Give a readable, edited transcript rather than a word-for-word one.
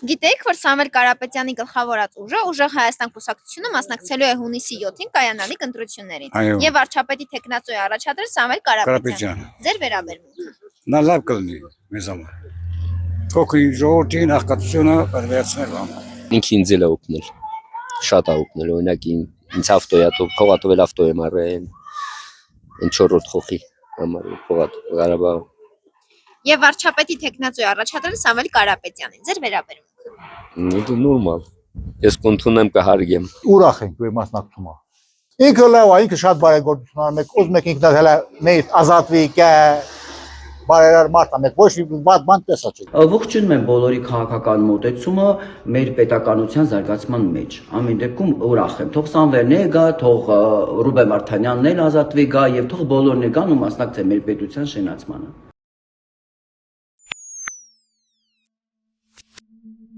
Գիտեք, որ Սամվել Կարապետյանի գլխավորած ուժեղ Հայաստան կուսակցությունը մասնակցելու է հունիսի 7-ին կայանալիք ընտրություններին եւ վարչապետի թեկնածու է առաջադրել Սամվել Կարապետյանը։ Ձեր վերաբերմունքը։ Նա լավ կլինի մեզ համար։ Փոքրի ժողովրդին աղքատությունը վերացնել համար։ Ինքն ինձ էլ է օգնել։ Շատ է օգնել, օրինակ ինձ ավտոյա փողատով էլ ավտո եմ առել։ Այն 4-րդ խոխի համար փողատ Ղարաբաղ։ Եվ վարչապետի թեկնածու է առաջադրել Սամվել Կարապետյանին։ Ձեր վերաբերմունքը։ Դա նորմալ։ Ես կընդունեմ կհարգեմ։ Ուրախ ենք մեր մասնակցումը։ Ինքը լավ է, ինքը շատ բարեգործություն անում է, ուզում եք ինքն հələ մեծ ազատվի կա բարերար մարդ է, մեկ ոչ մի բան տեսա չի։ Ողջունում եմ բոլորի քաղաքական մոտեցումը մեր պետականության զարգացման մեջ։ Ամեն դեպքում ուրախ եմ։ Թող Սամվելն է գա, թող Ռուբեն Վարդանյանն էլ ազատվի գա եւ թող բոլորն է գան ու մասնակցեն մեր պետության շենացմանը։